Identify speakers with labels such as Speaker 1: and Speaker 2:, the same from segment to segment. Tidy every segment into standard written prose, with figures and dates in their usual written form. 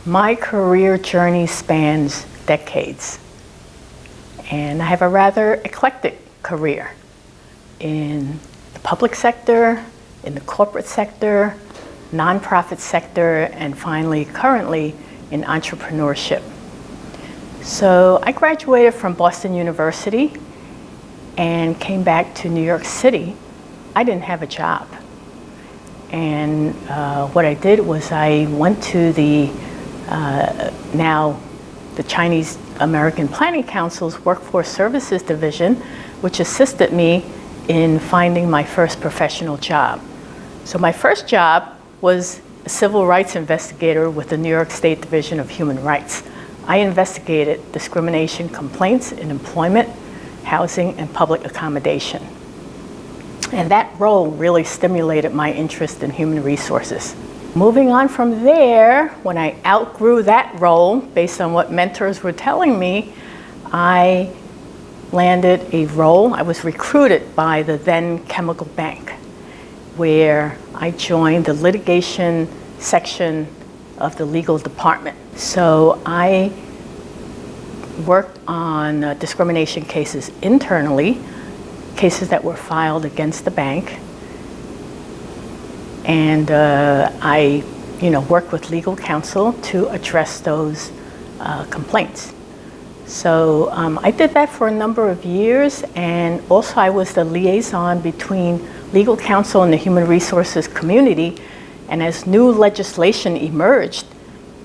Speaker 1: My career journey spans decades, and I have a rather eclectic career in the public sector, in the corporate sector, nonprofit sector, and finally, currently, in entrepreneurship. So I graduated from Boston University and came back to New York City. I didn't have a job. And what I did was I went to the now the Chinese American Planning Council's Workforce Services Division, which assisted me in finding my first professional job. So my first job was a civil rights investigator with the New York State Division of Human Rights. I investigated discrimination complaints in employment, housing, and public accommodation. And that role really stimulated my interest in human resources. Moving on from there, when I outgrew that role, based on what mentors were telling me, I landed a role. I was recruited by the then Chemical Bank, where I joined the litigation section of the legal department. So I worked on discrimination cases internally, cases that were filed against the bank. And I worked with legal counsel to address those complaints. So I did that for a number of years, and also I was the liaison between legal counsel and the human resources community. And as new legislation emerged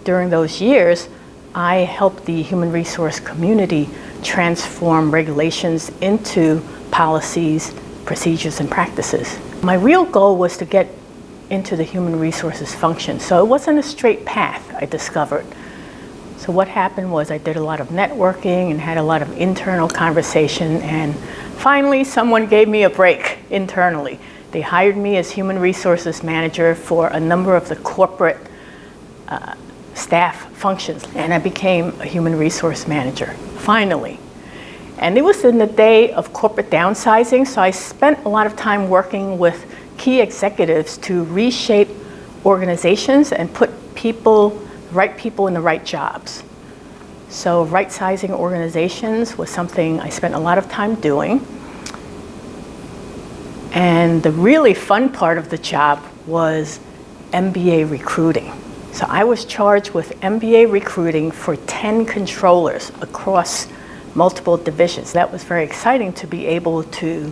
Speaker 1: during those years, I helped the human resource community transform regulations into policies, procedures, and practices. My real goal was to get into the human resources function. So it wasn't a straight path, I discovered. So what happened was I did a lot of networking and had a lot of internal conversation, and finally someone gave me a break internally. They hired me as human resources manager for a number of the corporate staff functions, and I became a human resource manager, finally. And it was in the day of corporate downsizing, so I spent a lot of time working with key executives to reshape organizations and put right people in the right jobs. So right-sizing organizations was something I spent a lot of time doing. And the really fun part of the job was Mba Recruiting. So I was charged with Mba Recruiting for 10 controllers across multiple divisions. That was very exciting to be able to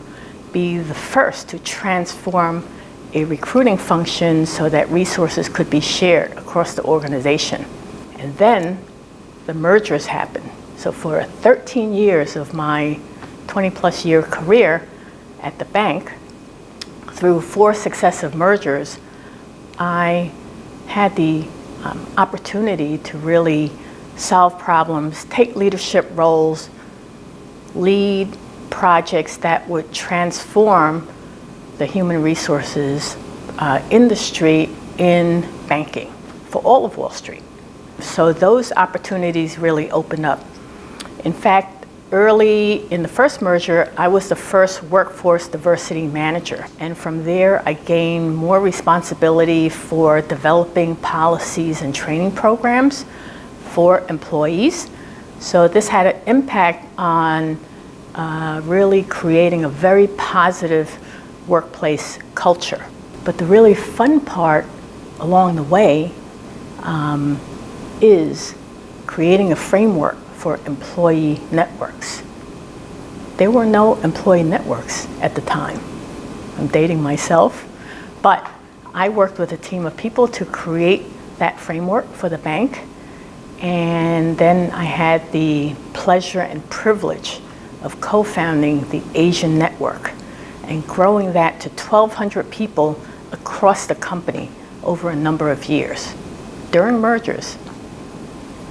Speaker 1: be the first to transform a recruiting function so that resources could be shared across the organization. And then the mergers happened. So for 13 years of my 20-plus year career at the bank, through 4 successive mergers, I had the opportunity to really solve problems, take leadership roles, lead projects that would transform the human resources industry in banking for all of Wall Street. So those opportunities really opened up. In fact, early in the first merger, I was the first workforce diversity manager. And from there, I gained more responsibility for developing policies and training programs for employees. So this had an impact on really creating a very positive workplace culture. But the really fun part along the way is creating a framework for employee networks. There were no employee networks at the time. I'm dating myself, but I worked with a team of people to create that framework for the bank. And then I had the pleasure and privilege of co-founding the Asian Network and growing that to 1,200 people across the company over a number of years. During mergers,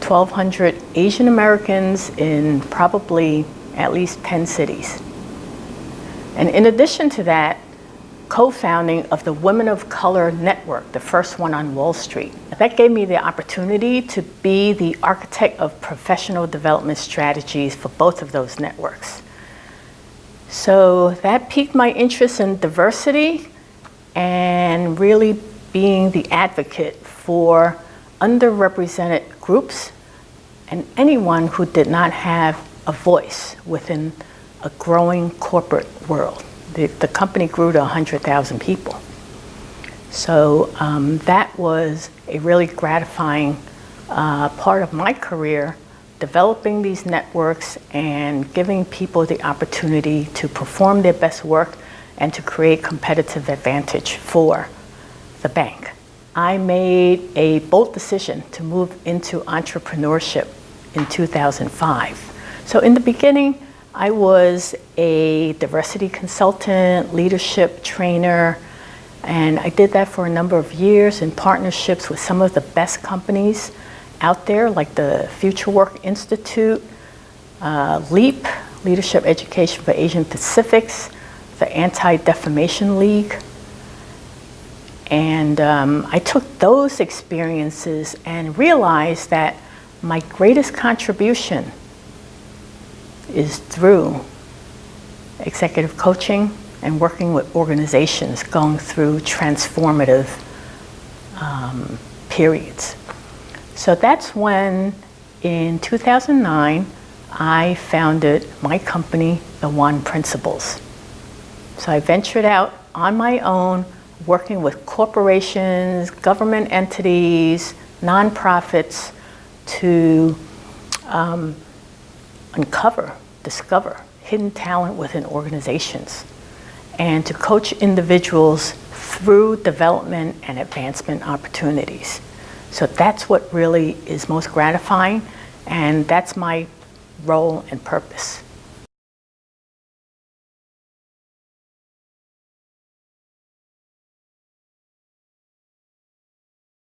Speaker 1: 1,200 Asian Americans in probably at least 10 cities. And in addition to that, co-founding of the Women of Color Network, the first one on Wall Street. That gave me the opportunity to be the architect of professional development strategies for both of those networks. So that piqued my interest in diversity and really being the advocate for underrepresented groups and anyone who did not have a voice within a growing corporate world. The company grew to 100,000 people. So that was a really gratifying part of my career, developing these networks and giving people the opportunity to perform their best work and to create competitive advantage for the bank. I made a bold decision to move into entrepreneurship in 2005. So in the beginning, I was a diversity consultant, leadership trainer, and I did that for a number of years in partnerships with some of the best companies out there, like the Future Work Institute, LEAP, Leadership Education for Asian Pacifics, the Anti-Defamation League. And I took those experiences and realized that my greatest contribution is through executive coaching and working with organizations going through transformative periods. So that's when, in 2009, I founded my company, The One Principles. So I ventured out on my own, working with corporations, government entities, nonprofits to discover hidden talent within organizations, and to coach individuals through development and advancement opportunities. So that's what really is most gratifying, and that's my role and purpose.